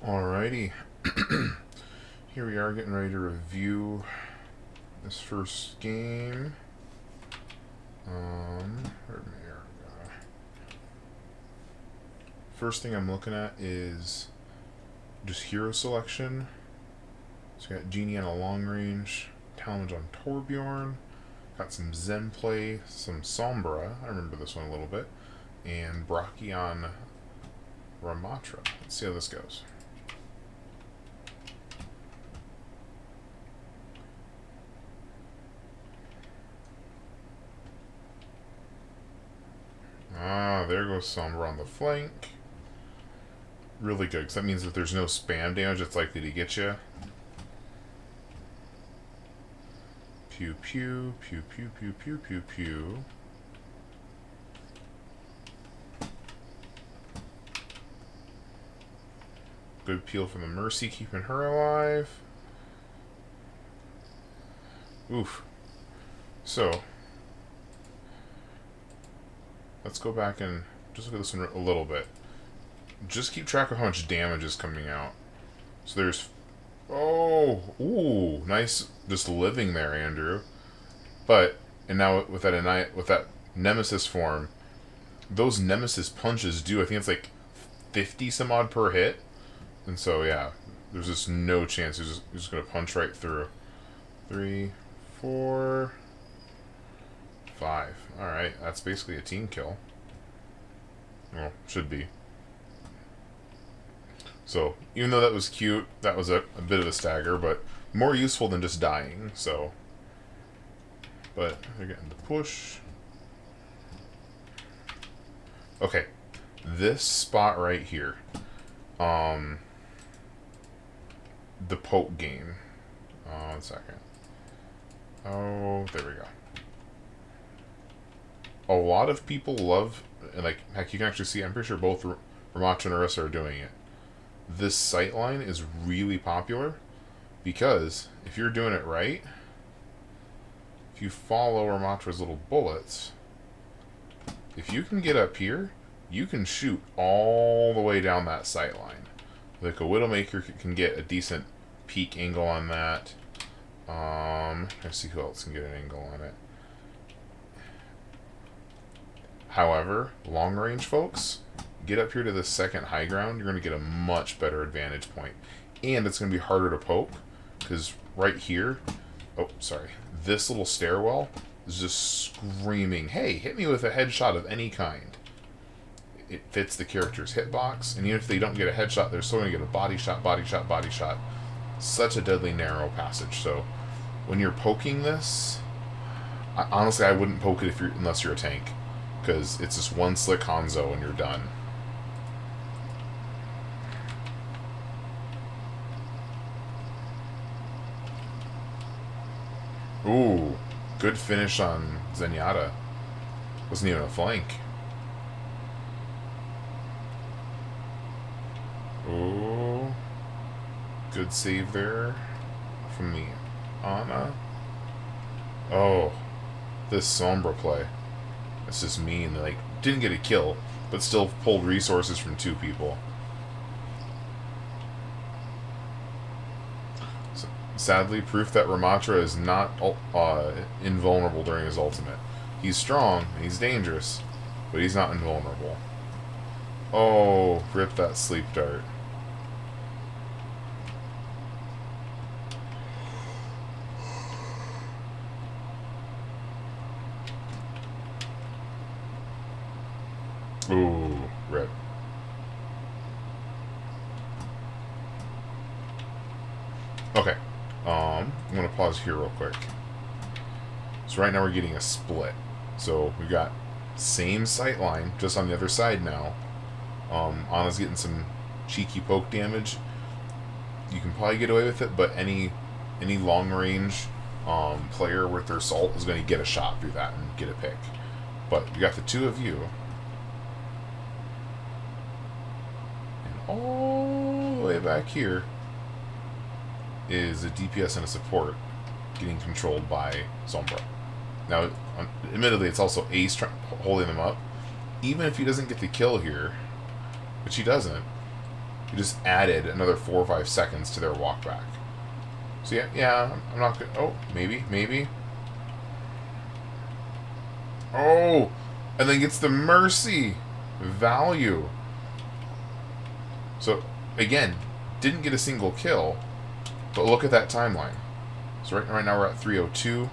Alrighty. Here we are getting ready to review this first game. Where'd my arrow go? First thing I'm looking at is just hero selection. So we got Genie on a long range, Talonage on Torbjorn, got some Zen play, some Sombra, I remember this one a little bit, and Braki on Ramatra. Let's see how this goes. Ah, there goes Sombra on the flank. Really good, because that means that there's no spam damage that's likely to get you. Pew pew, pew pew pew pew pew pew. Good peel from the Mercy, keeping her alive. Oof. So, let's go back and just look at this one a little bit. Just keep track of how much damage is coming out. So there's... Oh! Ooh! Nice just living there, Andrew. But, and now with that Nemesis form, those Nemesis punches do, I think it's like 50 some odd per hit. And so, yeah, there's just no chance he's just going to punch right through. 3, 4, 5. Alright, that's basically a team kill. Well, should be. So, even though that was cute, that was a bit of a stagger, but more useful than just dying, so. But, they're getting the push. Okay, this spot right here. The poke game. 1 second. Oh, there we go. A lot of people love, and like, heck, you can actually see, I'm pretty sure both Ramatra and Orisa are doing it. This sightline is really popular because if you're doing it right, if you follow Ramatra's little bullets, if you can get up here, you can shoot all the way down that sightline. Like a Widowmaker can get a decent peak angle on that. Let's see who else can get an angle on it. However, long range folks, get up here to the second high ground, you're going to get a much better advantage point. And it's going to be harder to poke, because right here, oh, sorry, this little stairwell is just screaming, hey, hit me with a headshot of any kind. It fits the character's hitbox, and even if they don't get a headshot, they're still going to get a body shot, body shot, body shot. Such a deadly narrow passage. So when you're poking this, honestly, I wouldn't poke it unless you're a tank, because it's just one slick Hanzo and you're done. Ooh, good finish on Zenyatta. Wasn't even a flank. Ooh, good save there from the Ana. Oh, this Sombra play. That's just mean. Like, didn't get a kill, but still pulled resources from 2 people. So, sadly, proof that Ramatra is not invulnerable during his ultimate. He's strong, and he's dangerous, but he's not invulnerable. Oh, rip that sleep dart. Ooh, rip. Okay. I'm going to pause here real quick. So right now we're getting a split. So we've got same sight line, just on the other side now. Ana's getting some cheeky poke damage. You can probably get away with it, but any long range player with their salt is going to get a shot through that and get a pick. But you got the 2 of you. All the way back here is a DPS and a support getting controlled by Sombra. Now, admittedly, it's also Ace holding them up. Even if he doesn't get the kill here, which he doesn't, it just added another 4 or 5 seconds to their walk back. So yeah, I'm not gonna... Oh, maybe. Oh! And then gets the mercy value. So, again, didn't get a single kill, but look at that timeline. So right now we're at 3:02.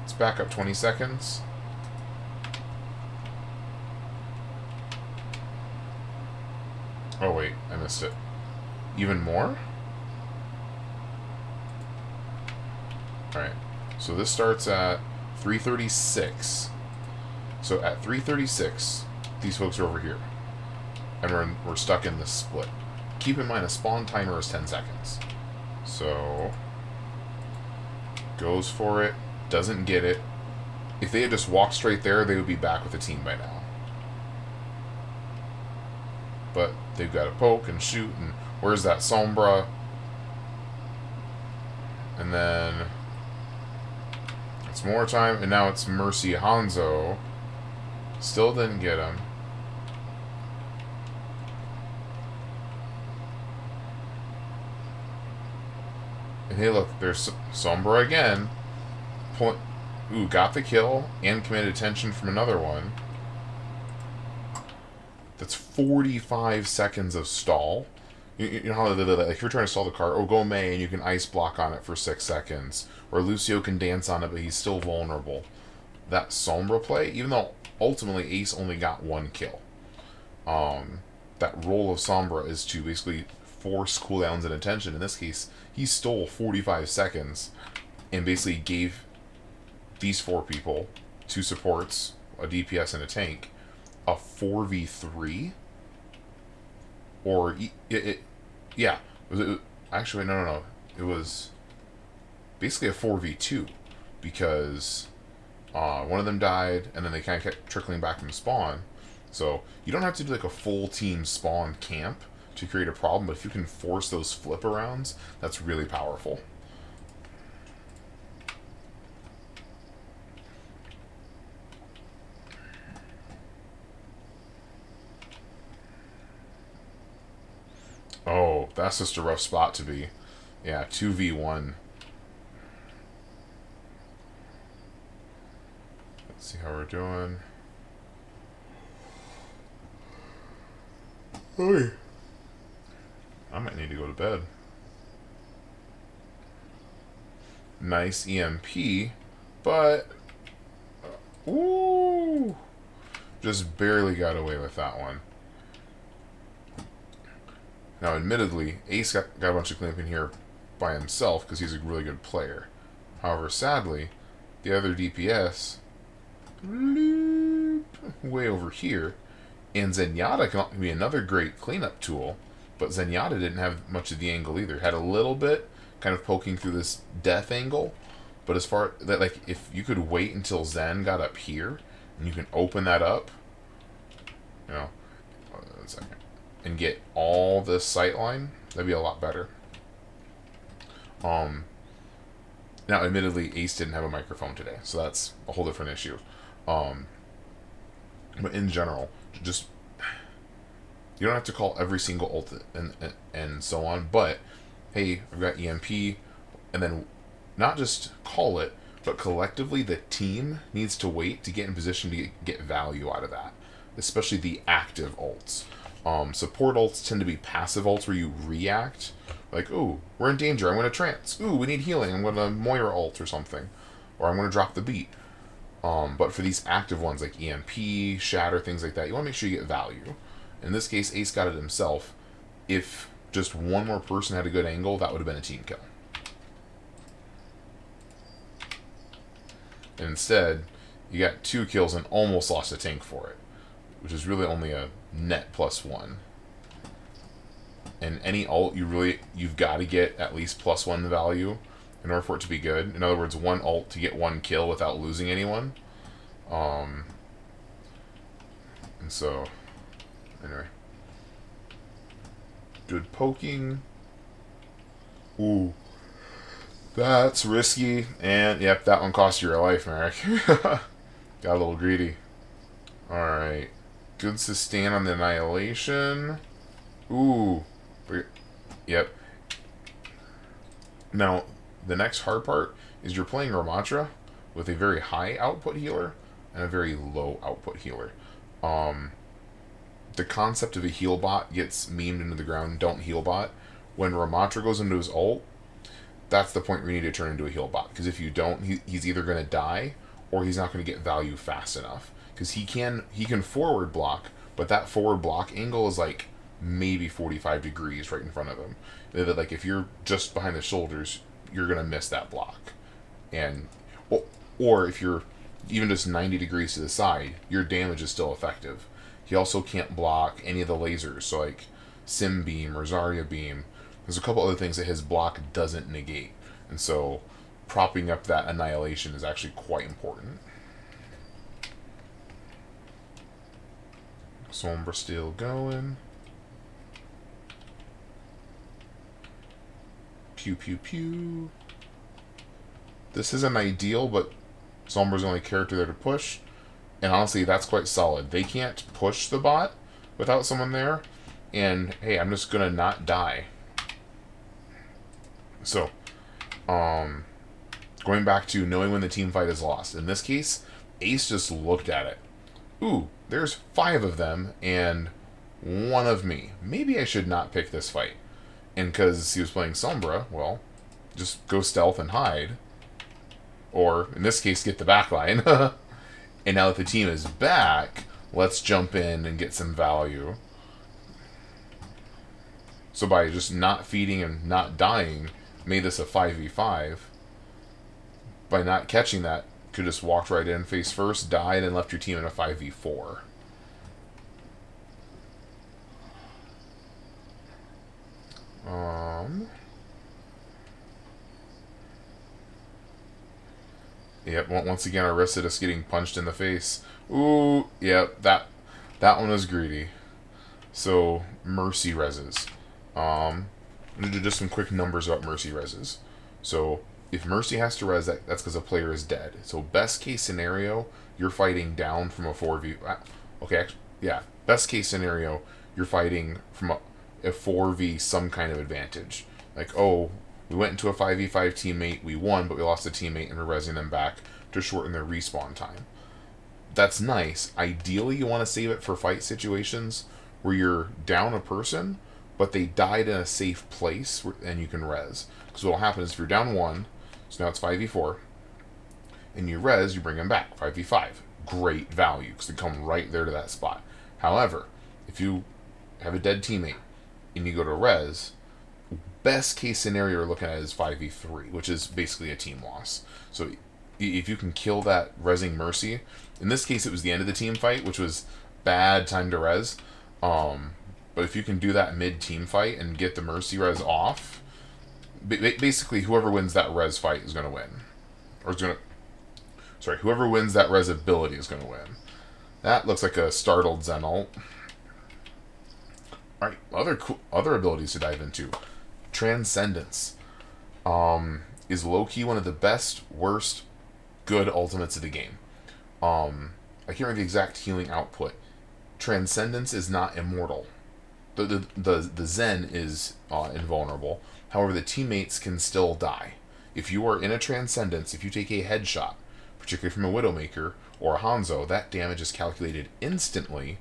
Let's back up 20 seconds. Oh wait, I missed it. Even more? Alright, so this starts at 3:36. So at 3:36, these folks are over here. And we're stuck in this split. Keep in mind, a spawn timer is 10 seconds. So, goes for it, doesn't get it. If they had just walked straight there, they would be back with the team by now. But they've got to poke and shoot, and where's that Sombra? And then it's more time, and now it's Mercy Hanzo. Still didn't get him. And hey, look, there's Sombra again. Ooh, got the kill and committed attention from another one. That's 45 seconds of stall. You know how like if you're trying to stall the car, go May and you can ice block on it for 6 seconds. Or Lucio can dance on it, but he's still vulnerable. That Sombra play, even though ultimately Ace only got 1 kill. That role of Sombra is to basically force cooldowns and attention. In this case, he stole 45 seconds and basically gave these 4 people, 2 supports, a DPS and a tank, a 4v3. Or yeah, actually no. It was basically a 4v2 because one of them died and then they kind of kept trickling back from spawn. So you don't have to do like a full team spawn camp to create a problem, but if you can force those flip arounds, that's really powerful. Oh, that's just a rough spot to be. Yeah, 2v1. Let's see how we're doing. Hey. I might need to go to bed. Nice EMP, but... ooh! Just barely got away with that one. Now, admittedly, Ace got a bunch of clamping here by himself because he's a really good player. However, sadly, the other DPS way over here, and Zenyatta can be another great cleanup tool, but Zenyatta didn't have much of the angle either. Had a little bit, kind of poking through this death angle, but as far that, like, if you could wait until Zen got up here and you can open that up, you know, 1 second, and get all this sight line, that'd be a lot better. Now, admittedly, Ace didn't have a microphone today, so that's a whole different issue. But in general, just you don't have to call every single ult and so on. But hey, I've got EMP, and then not just call it, but collectively the team needs to wait to get in position to get value out of that, especially the active ults. Support ults tend to be passive ults where you react. Like, ooh, we're in danger, I'm going to trance. Ooh, we need healing, I'm going to Moira ult or something. Or I'm going to drop the beat. But for these active ones like EMP, Shatter, things like that, you want to make sure you get value. In this case, Ace got it himself. If just one more person had a good angle, that would have been a team kill. And instead, you got 2 kills and almost lost a tank for it, which is really only a net +1. And any ult, you've got to get at least +1 value in order for it to be good. In other words, 1 ult to get 1 kill without losing anyone. And so, anyway. Good poking. Ooh. That's risky. And, yep, that one cost you your life, Merrick. Got a little greedy. Alright. Good sustain on the Annihilation. Ooh. Yep. Now, the next hard part is you're playing Ramatra with a very high output healer and a very low output healer. The concept of a heal bot gets memed into the ground. Don't heal bot. When Ramatra goes into his ult, that's the point where you need to turn into a heal bot. Because if you don't, he's either going to die or he's not going to get value fast enough. Because he can forward block, but that forward block angle is like maybe 45 degrees right in front of him. Like if you're just behind the shoulders, you're going to miss that block. And or if you're even just 90 degrees to the side, your damage is still effective. He also can't block any of the lasers, so like Sim Beam or Zarya Beam. There's a couple other things that his block doesn't negate. And so propping up that annihilation is actually quite important. Sombra still going. Pew pew pew. This isn't ideal, but Sombra's the only character there to push. And honestly, that's quite solid. They can't push the bot without someone there. And hey, I'm just gonna not die. So, going back to knowing when the team fight is lost. In this case, Ace just looked at it. Ooh, there's 5 of them and 1 of me. Maybe I should not pick this fight. And because he was playing Sombra, well, just go stealth and hide. Or, in this case, get the backline. And now that the team is back, let's jump in and get some value. So by just not feeding and not dying, made this a 5v5. By not catching that, could just walked right in face first, died, and left your team in a 5v4. Yep, once again, Arissa just getting punched in the face. Ooh, yep, that one was greedy. So, Mercy reses. I'm going to do just some quick numbers about Mercy reses. So, if Mercy has to res, that's because a player is dead. So, best case scenario, you're fighting down from a 4v... Okay, actually, yeah. Best case scenario, you're fighting from a 4v some kind of advantage. Like, oh, we went into a 5v5 teammate, we won, but we lost a teammate and we're resing them back to shorten their respawn time. That's nice. Ideally, you want to save it for fight situations where you're down a person, but they died in a safe place and you can res. Because what will happen is if you're down 1, so now it's 5v4, and you res, you bring them back, 5v5. Great value, because they come right there to that spot. However, if you have a dead teammate and you go to res, best case scenario you're looking at is 5v3, which is basically a team loss. So if you can kill that resing Mercy, in this case it was the end of the team fight, which was bad time to res. But if you can do that mid-team fight and get the Mercy res off, basically whoever wins that res fight is going to win. Or is going to... Sorry, whoever wins that res ability is going to win. That looks like a startled Zen ult. Alright, other abilities to dive into. Transcendence is low-key one of the best, worst, good ultimates of the game. I can't remember the exact healing output. Transcendence is not immortal. The Zen is invulnerable. However, the teammates can still die. If you are in a Transcendence, if you take a headshot, particularly from a Widowmaker or a Hanzo, that damage is calculated instantly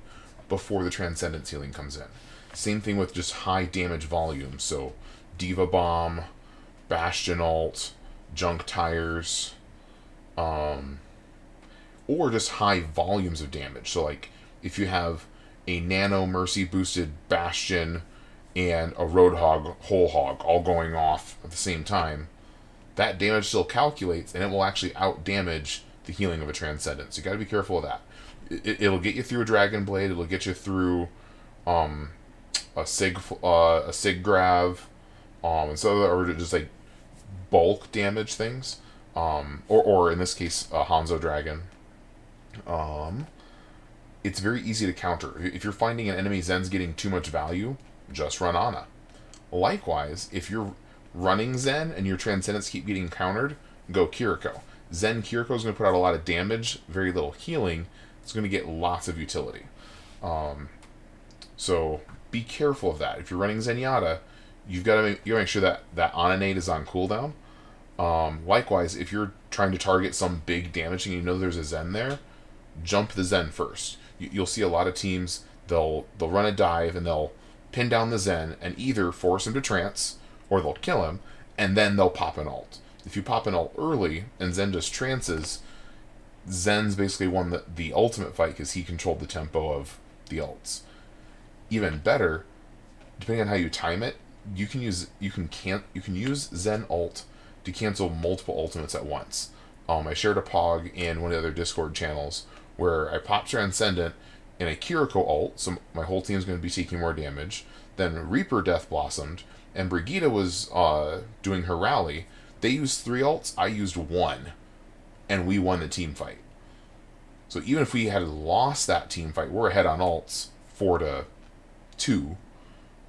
before the Transcendence healing comes in. Same thing with just high damage volume. So, Diva Bomb, Bastion ult, Junk Tires, or just high volumes of damage. So, like, if you have a Nano Mercy boosted Bastion and a Roadhog Whole Hog all going off at the same time, that damage still calculates and it will actually out damage the healing of a Transcendence. You got to be careful of that. It'll get you through a Dragon Blade. It'll get you through a Sig Grav, and so or just like bulk damage things, or in this case a Hanzo Dragon. It's very easy to counter. If you're finding an enemy Zen's getting too much value, just run Ana. Likewise, if you're running Zen and your Transcendence keep getting countered, go Kiriko. Zen Kiriko is going to put out a lot of damage, very little healing. It's going to get lots of utility. So be careful of that. If you're running Zenyatta, you gotta make sure that that Onanate is on cooldown. Likewise, if you're trying to target some big damage and you know there's a Zen there, jump the Zen first. You'll see a lot of teams, they'll run a dive and they'll pin down the Zen and either force him to trance or they'll kill him, and then they'll pop an ult. If you pop an ult early and Zen just trances, Zen's basically won the ultimate fight because he controlled the tempo of the ults. Even better, depending on how you time it, you can use Zen ult to cancel multiple ultimates at once. I shared a pog in one of the other Discord channels where I popped Transcendent in a Kiriko ult, so my whole team's going to be taking more damage. Then Reaper Death Blossomed, and Brigitte was doing her rally. They used 3 ults, I used 1, and we won the team fight. So even if we had lost that team fight, we're ahead on ults 4-2.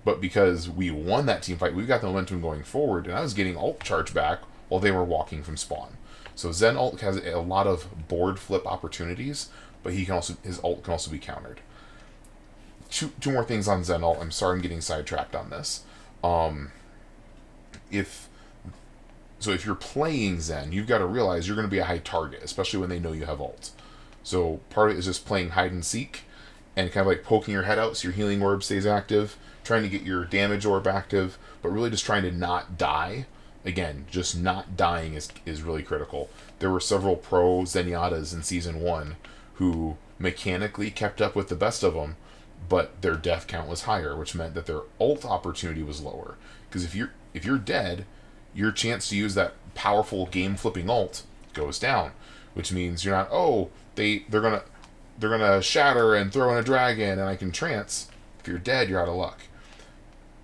But because we won that team fight, we've got the momentum going forward, and I was getting ult charge back while they were walking from spawn. So Zen ult has a lot of board flip opportunities, but his ult can also be countered. Two more things on Zen ult. I'm sorry I'm getting sidetracked on this. If you're playing Zen, you've got to realize you're going to be a high target, especially when they know you have ult. So part of it is just playing hide and seek and kind of like poking your head out so your healing orb stays active, trying to get your damage orb active, but really just trying to not die. Again, just not dying is really critical. There were several pro Zenyatas in Season 1 who mechanically kept up with the best of them, but their death count was higher, which meant that their ult opportunity was lower. Because if you're dead, your chance to use that powerful game-flipping ult goes down, which means you're not, they're gonna shatter and throw in a dragon and I can trance. If you're dead, you're out of luck.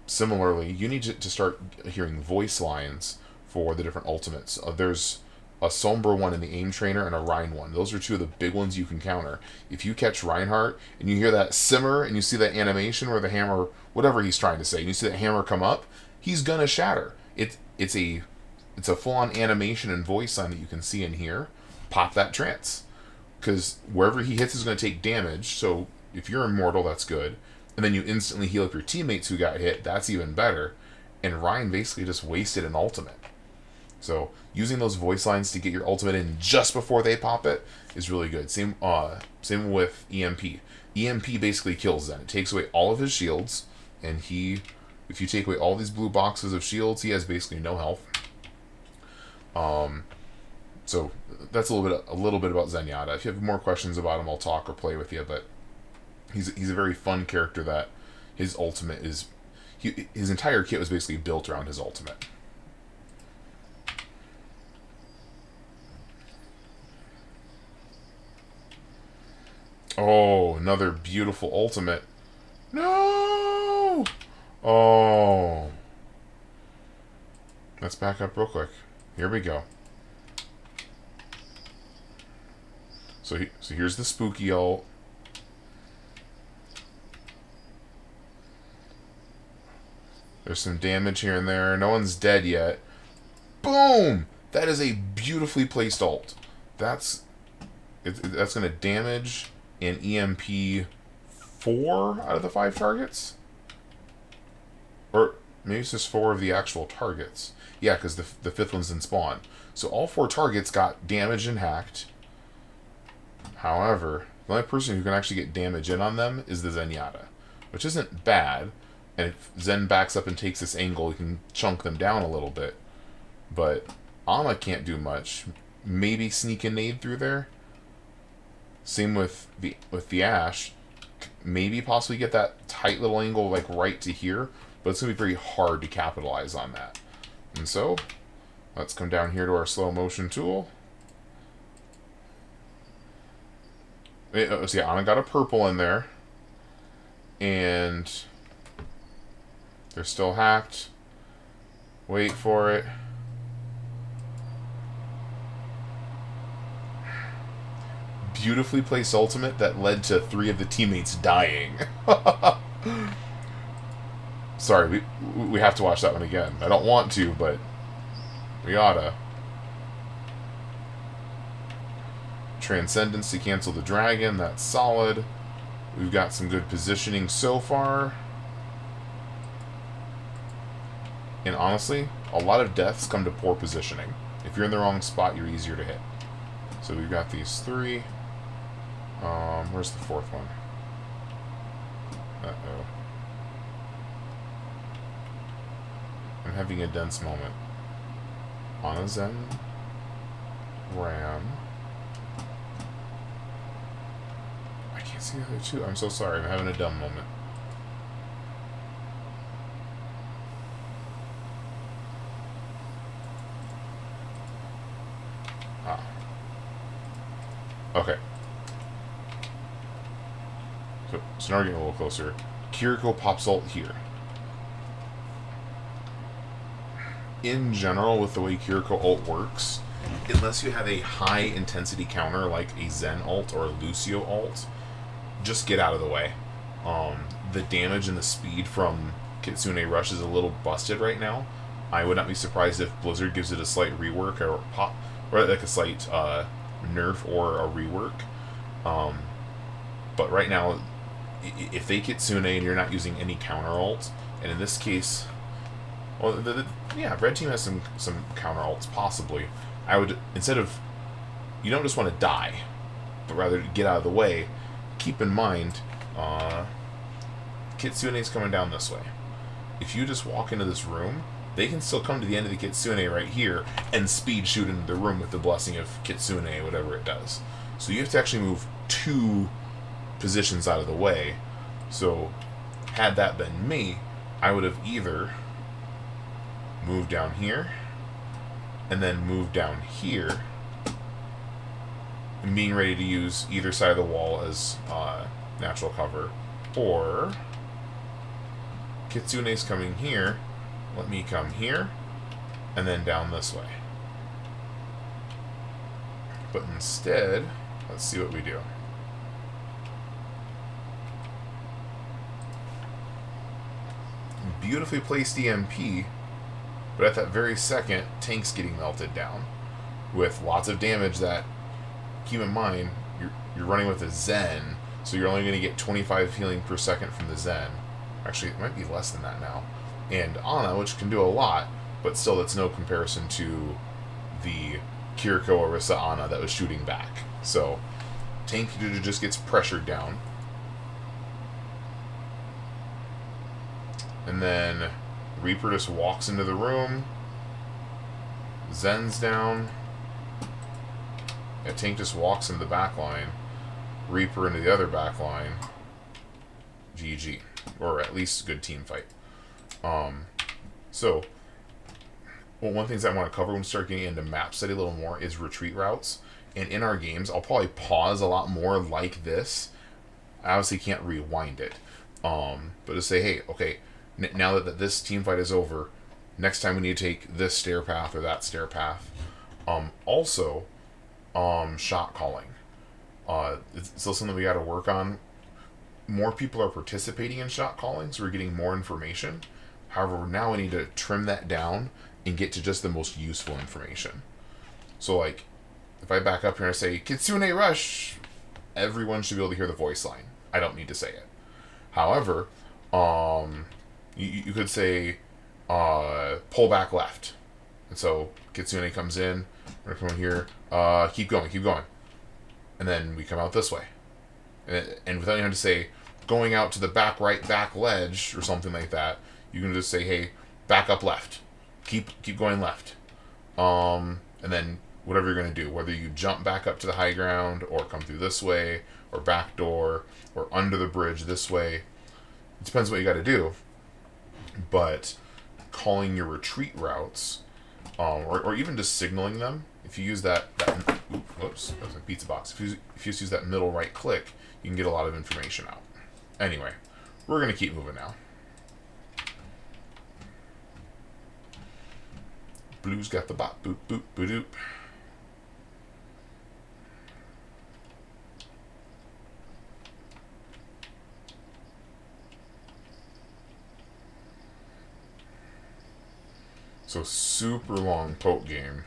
Similarly, you need to start hearing voice lines for the different ultimates. There's a Sombra one in the aim trainer and a Rein one. Those are 2 of the big ones you can counter. If you catch Reinhardt and you hear that simmer and you see that animation where the hammer, whatever he's trying to say, and you see that hammer come up, he's gonna shatter. It's a full-on animation and voice sign that you can see and hear. Pop that trance, because wherever he hits is going to take damage. So if you're immortal, that's good. And then you instantly heal up your teammates who got hit. That's even better. And Ryan basically just wasted an ultimate. So using those voice lines to get your ultimate in just before they pop it is really good. Same with EMP. EMP basically kills Zen. It takes away all of his shields, and if you take away all these blue boxes of shields, he has basically no health. So that's a little bit about Zenyatta. If you have more questions about him, I'll talk or play with you. But he's a very fun character that his ultimate is. His entire kit was basically built around his ultimate. Oh, another beautiful ultimate. No! Oh. Let's back up real quick. Here we go. So here's the spooky ult. There's some damage here and there. No one's dead yet. Boom! That is a beautifully placed ult. That's going to damage an EMP 4 out of the 5 targets? Or maybe it's just 4 of the actual targets. Yeah, because the 5th one's in spawn. So all 4 targets got damaged and hacked. However, the only person who can actually get damage in on them is the Zenyatta, which isn't bad. And if Zen backs up and takes this angle, he can chunk them down a little bit. But Ama can't do much. Maybe sneak a nade through there. Same with the Ashe. Maybe possibly get that tight little angle like right to here, but it's going to be very hard to capitalize on that. And so, let's come down here to our slow motion tool. So yeah, Ana got a purple in there. And they're still hacked. Wait for it. Beautifully placed ultimate that led to 3 of the teammates dying. Sorry, we have to watch that one again. I don't want to, but we oughta. Transcendence to cancel the dragon. That's solid. We've got some good positioning so far. And honestly, a lot of deaths come to poor positioning. If you're in the wrong spot, you're easier to hit. So we've got these 3. Where's the 4th one? Uh-oh. I'm having a dense moment. Anna Zen. Ram. I can't see the other 2. I'm so sorry. I'm having a dumb moment. Okay. So now we're getting a little closer. Kiriko pops ult here. In general, with the way Kiriko ult works, unless you have a high intensity counter like a Zen ult or a Lucio ult, just get out of the way. The damage and the speed from Kitsune Rush is a little busted right now. I would not be surprised if Blizzard gives it a slight rework or like a slight nerf or a rework. But right now, if they Kitsune and you're not using any counter ult, and in this case, well, yeah, red team has some counter ults possibly. I would, instead of, you don't just want to die, but rather get out of the way. Keep in mind, Kitsune's coming down this way. If you just walk into this room, they can still come to the end of the Kitsune right here and speed shoot into the room with the blessing of Kitsune, whatever it does. So you have to actually move 2 positions out of the way. So had that been me, I would have either moved down here and then moved down here and being ready to use either side of the wall as natural cover, or Kitsune's coming here, let me come here and then down this way. But instead, let's see what we do. Beautifully placed EMP, but at that very second, tank's getting melted down with lots of damage that, keep in mind, you're running with a Zen, so you're only going to get 25 healing per second from the Zen. Actually, it might be less than that now. And Ana, which can do a lot, but still that's no comparison to the Kiriko Orisa Ana that was shooting back. So, tank just gets pressured down. And then Reaper just walks into the room. Zen's down. Yeah, tank just walks into the back line. Reaper into the other back line. GG. Or at least good team fight. So, well, one of the things I want to cover when we start getting into map study a little more is retreat routes. And in our games, I'll probably pause a lot more like this. I obviously can't rewind it. But just say, hey, okay, now that this team fight is over, next time we need to take this stair path or that stair path. Also, shot calling. It's still something we got to work on. More people are participating in shot calling, so we're getting more information. However, now we need to trim that down and get to just the most useful information. So, like, if I back up here and I say, Kitsune Rush, everyone should be able to hear the voice line. I don't need to say it. However, you could say, pull back left. And so, Kitsune comes in, we're going to come in here, keep going. And then we come out this way. And without you having to say, going out to the back right, back ledge, or something like that, you can just say, hey, back up left. Keep going left. And then whatever you're going to do, whether you jump back up to the high ground, or come through this way, or back door, or under the bridge this way. It depends what you got to do. But calling your retreat routes, or even just signaling them, if you use whoops, that was a pizza box. If you just use that middle right click, you can get a lot of information out. Anyway, we're going to keep moving now. Blue's got the bot, boop, boop, boop, doop. So super long poke game.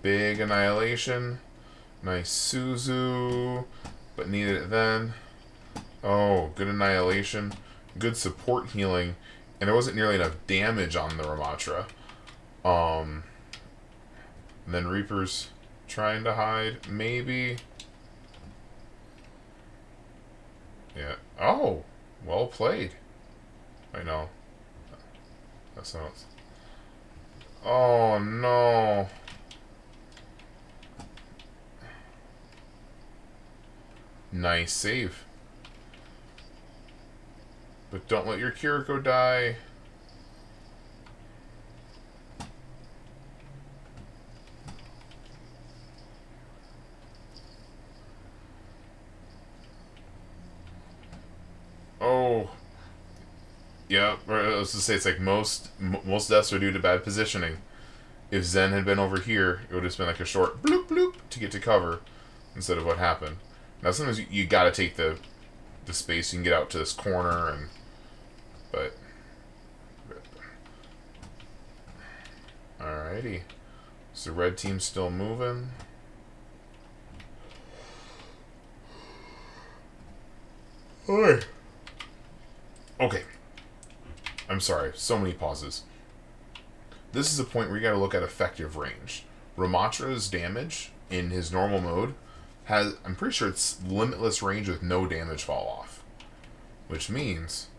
Big annihilation. Nice Suzu. But needed it then. Oh, good annihilation. Good support healing. And there wasn't nearly enough damage on the Ramatra. And then Reaper's trying to hide. Maybe. Yeah. Oh! Well played. I know. That sounds... Oh, no. Nice save. But don't let your Kiriko die. Oh. Yeah, I was to say, it's like most deaths are due to bad positioning. If Zen had been over here, it would have been like a short bloop bloop to get to cover instead of what happened. Now sometimes you gotta take the space. You can get out to this corner and... But... Alrighty. So red team's still moving. Alright. Okay. I'm sorry. So many pauses. This is a point where you gotta look at effective range. Ramatra's damage in his normal mode has... I'm pretty sure it's limitless range with no damage fall off. Which means...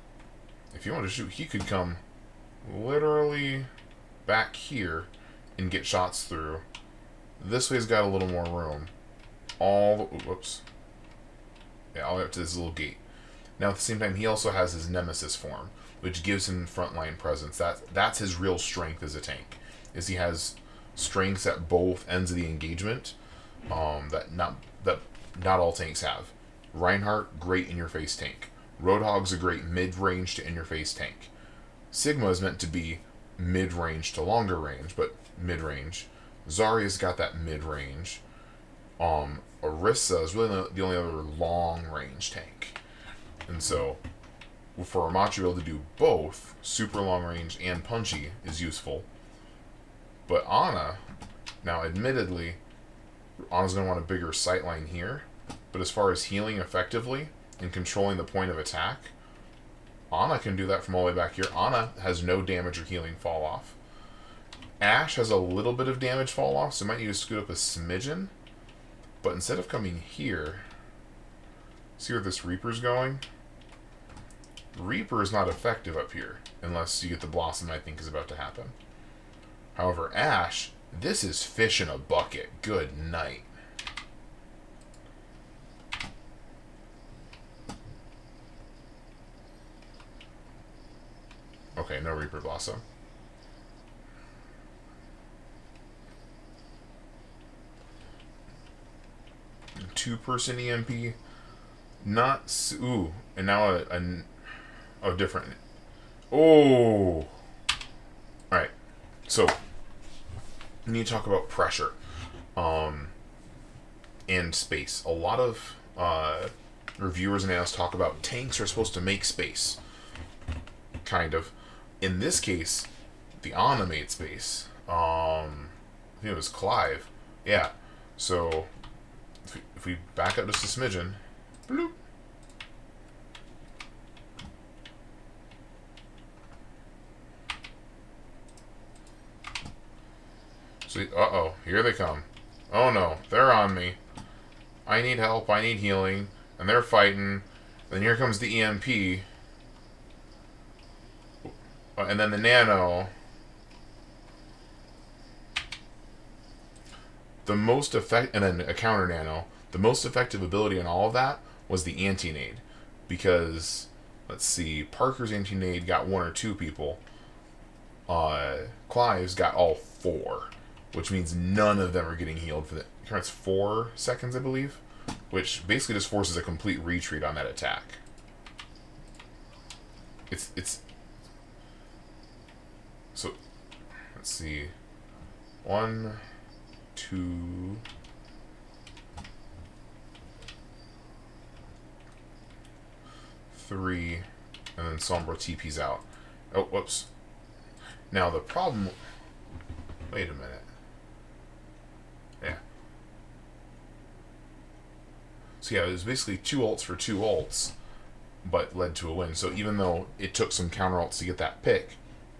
If you want to shoot, he could come literally back here and get shots through. This way's got a little more room. Whoops. Yeah, all the way up to this little gate. Now, at the same time, he also has his Nemesis form, which gives him frontline presence. That's his real strength as a tank, is he has strengths at both ends of the engagement that not all tanks have. Reinhardt, great in-your-face tank. Roadhog's a great mid-range to in-your-face tank. Sigma is meant to be mid-range to longer range, but mid-range. Zarya's got that mid-range. Orisa is really the only other long-range tank. And so, for Ramatra to be able to do both, super long-range and punchy, is useful. But Ana, now admittedly, Ana's going to want a bigger sightline here, but as far as healing effectively and controlling the point of attack, Ana can do that from all the way back here. Ana has no damage or healing fall off. Ashe has a little bit of damage fall off, so might need to scoot up a smidgen. But instead of coming here, see where this Reaper's going? Reaper is not effective up here, unless you get the Blossom I think is about to happen. However, Ashe, this is fish in a bucket. Good night. Okay, no Reaper Blossom. Two-person EMP. Not... Ooh. And now a different... Oh! Alright. So, we need to talk about pressure. And space. A lot of reviewers and analysts talk about tanks are supposed to make space. Kind of. In this case, the Ana made space. I think it was Clive. Yeah. So, if we back up just a smidgen. Bloop. So, uh-oh. Here they come. Oh no. They're on me. I need help. I need healing. And they're fighting. Then here comes the EMP. And then the nano. The most and then a counter nano. The most effective ability in all of that was the anti-nade. Because, let's see, Parker's anti-nade got one or two people. Clive's got all four. Which means none of them are getting healed for it's 4 seconds, I believe. Which basically just forces a complete retreat on that attack. It's so, let's see. 1, 2... three, and then Sombra TP's out. Oh, whoops. Now the problem... Wait a minute. So yeah, it was basically 2 ults for 2 ults, but led to a win. So even though it took some counter ults to get that pick,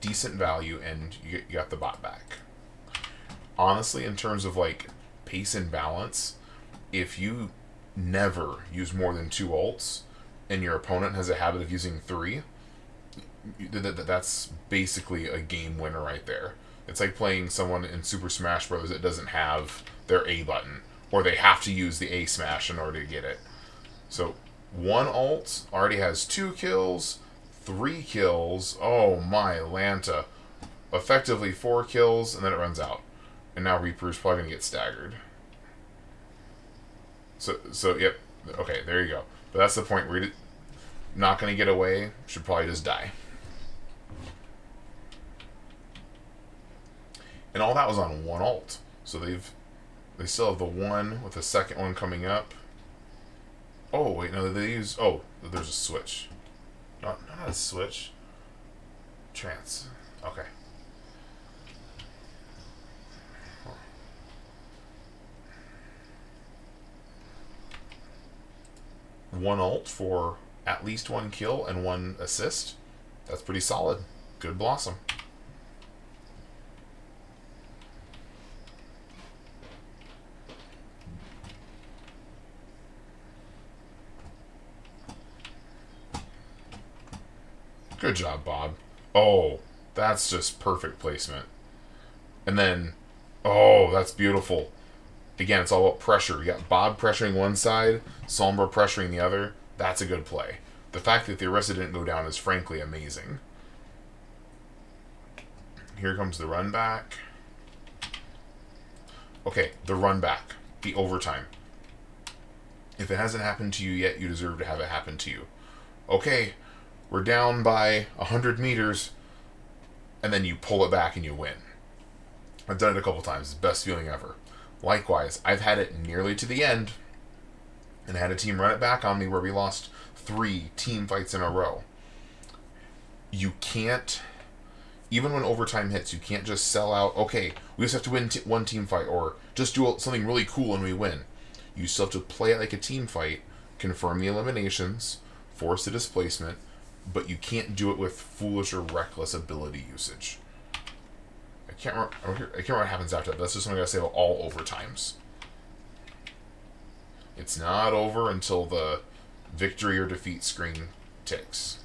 decent value, and you got the bot back. Honestly, in terms of like pace and balance, if you never use more than 2 ults, and your opponent has a habit of using 3, that's basically a game winner right there. It's like playing someone in Super Smash Bros. That doesn't have their A button, or they have to use the A smash in order to get it. So 1 ult already has 2 kills, 3 kills. Oh my Lanta! Effectively 4 kills, and then it runs out. And now Reaper's probably gonna get staggered. So yep. Okay, there you go. But that's the point where you're not gonna get away. Should probably just die. And all that was on 1 ult. So they still have the 1 with the second one coming up. Oh wait, no, they use. Oh, there's a switch. Not a switch. Trance. Okay. 1 ult for at least 1 kill and 1 assist. That's pretty solid. Good Blossom. Good job, Bob. Oh, that's just perfect placement. And then, oh, that's beautiful. Again, it's all about pressure. You got Bob pressuring one side, Sombra pressuring the other. That's a good play. The fact that the Orisa didn't go down is frankly amazing. Here comes the run back. Okay, the run back. The overtime. If it hasn't happened to you yet, you deserve to have it happen to you. Okay, we're down by 100 meters, and then you pull it back and you win. I've done it a couple times. It's the best feeling ever. Likewise, I've had it nearly to the end, and had a team run it back on me where we lost 3 team fights in a row. You can't, even when overtime hits, you can't just sell out, okay, we just have to win one team fight, or just do something really cool and we win. You still have to play it like a team fight, confirm the eliminations, force the displacement, but you can't do it with foolish or reckless ability usage. I can't remember what happens after that. That's just something I gotta say about all overtimes. It's not over until the victory or defeat screen ticks.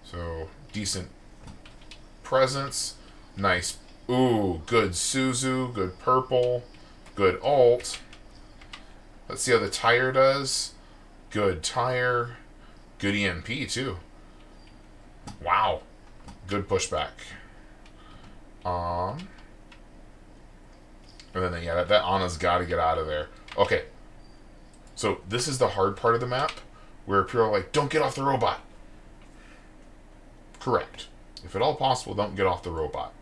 So, decent presence. Nice. Ooh, good Suzu. Good purple. Good ult. Let's see how the tire does. Good tire. Good EMP, too. Wow. Good pushback. And then, yeah, that Ana's got to get out of there. Okay. So, this is the hard part of the map, where people are like, don't get off the robot. Correct. If at all possible, don't get off the robot.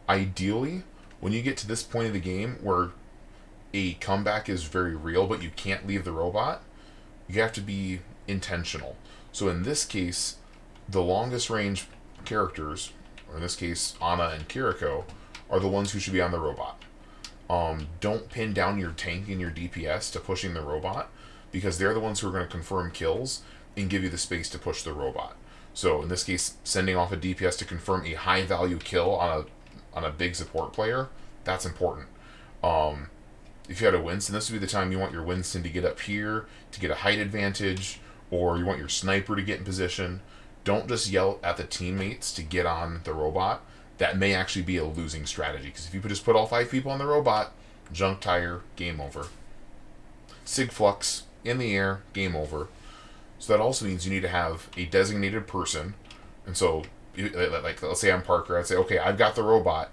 Ideally, when you get to this point of the game where a comeback is very real, but you can't leave the robot, you have to be intentional. So in this case, the longest range characters, or in this case, Ana and Kiriko, are the ones who should be on the robot. Don't pin down your tank and your DPS to pushing the robot, because they're the ones who are going to confirm kills and give you the space to push the robot. So in this case, sending off a DPS to confirm a high value kill on a big support player, that's important. If you had a Winston, this would be the time you want your Winston to get up here to get a height advantage, or you want your sniper to get in position. Don't just yell at the teammates to get on the robot. That may actually be a losing strategy, because if you just put all 5 people on the robot, junk tire, game over. Sig flux in the air, game over. So that also means you need to have a designated person. And so, like, let's say I'm Parker, I'd say, okay, I've got the robot,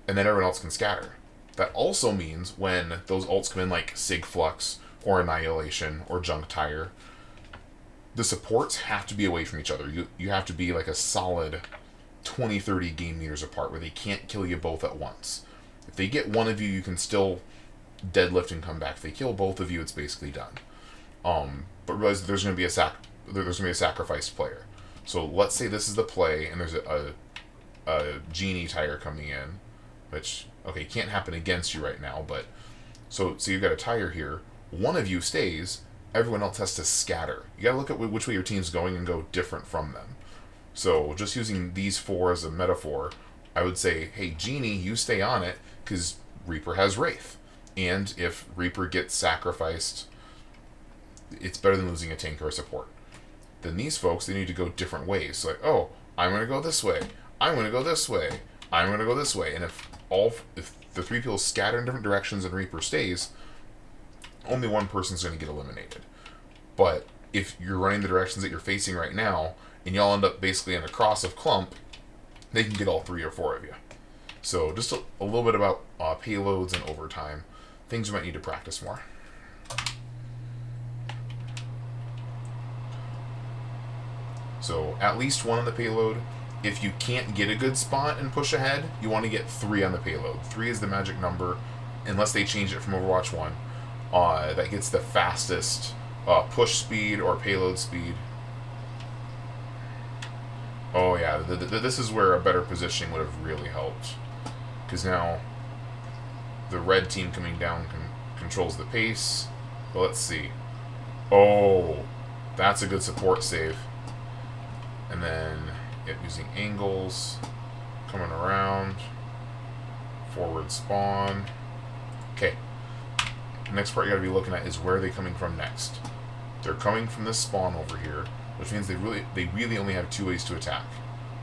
and then everyone else can scatter. That also means when those ults come in, like Sig Flux, or Annihilation, or Junk Tire, the supports have to be away from each other. You have to be like a solid 20-30 game meters apart, where they can't kill you both at once. If they get one of you, you can still deadlift and come back. If they kill both of you, it's basically done. But realize that there's going to be a sacrificed player. So let's say this is the play, and there's a Genie Tire coming in. which, okay, can't happen against you right now, but so you've got a tire here. One of you stays, everyone else has to scatter. You gotta look at which way your team's going and go different from them. So just using these four as a metaphor, I would say, hey, Genie, you stay on it, because Reaper has Wraith. And if Reaper gets sacrificed, it's better than losing a tank or a support. Then these folks, they need to go different ways. So like, oh, I'm going to go this way. I'm going to go this way. I'm going to go this way. And if the three people scatter in different directions and Reaper stays, only one person's going to get eliminated. But if you're running the directions that you're facing right now, and y'all end up basically in a cross of clump, they can get all 3 or 4 of you. So just a little bit about payloads and overtime. Things you might need to practice more. So at least 1 on the payload. If you can't get a good spot and push ahead, you want to get 3 on the payload. 3 is the magic number, unless they change it from Overwatch 1. That gets the fastest push speed or payload speed. Oh yeah, this is where a better positioning would have really helped. Because now the red team coming down controls the pace. But let's see. Oh, that's a good support save. And then using angles, coming around, forward spawn. Okay. Next part you gotta be looking at is where are they coming from next. They're coming from this spawn over here, which means they really only have 2 ways to attack.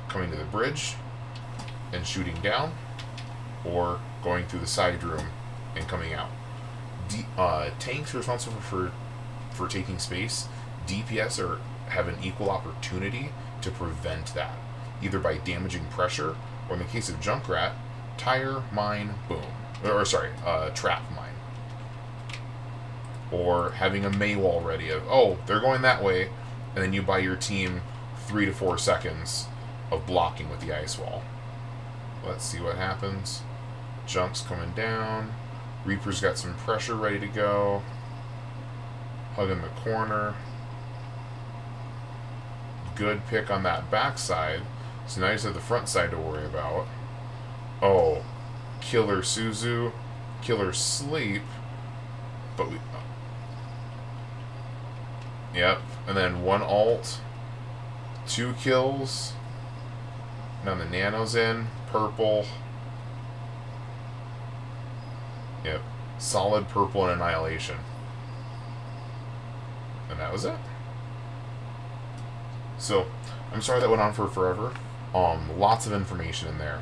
Coming to the bridge and shooting down, or going through the side room and coming out. Tanks are responsible for taking space. DPS have an equal opportunity to prevent that, either by damaging pressure, or in the case of Junkrat, tire, mine, boom. Trap, mine. Or having a May wall ready of, oh, they're going that way, and then you buy your team 3 to 4 seconds of blocking with the ice wall. Let's see what happens. Junk's coming down. Reaper's got some pressure ready to go. Hugging the corner. Good pick on that backside. So now you just have the front side to worry about. Oh, Killer Suzu. Killer Sleep. But we... Yep. And then 1 ult. 2 kills. Now the Nano's in. Purple. Yep. Solid purple and Annihilation. And that was it. So, I'm sorry that went on for forever. Lots of information in there.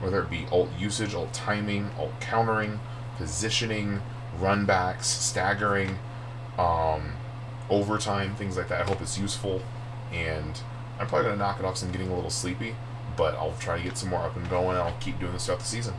Whether it be ult usage, ult timing, ult countering, positioning, runbacks, staggering, overtime, things like that. I hope it's useful. And I'm probably going to knock it off since I'm getting a little sleepy. But I'll try to get some more up and going, and I'll keep doing this throughout the season.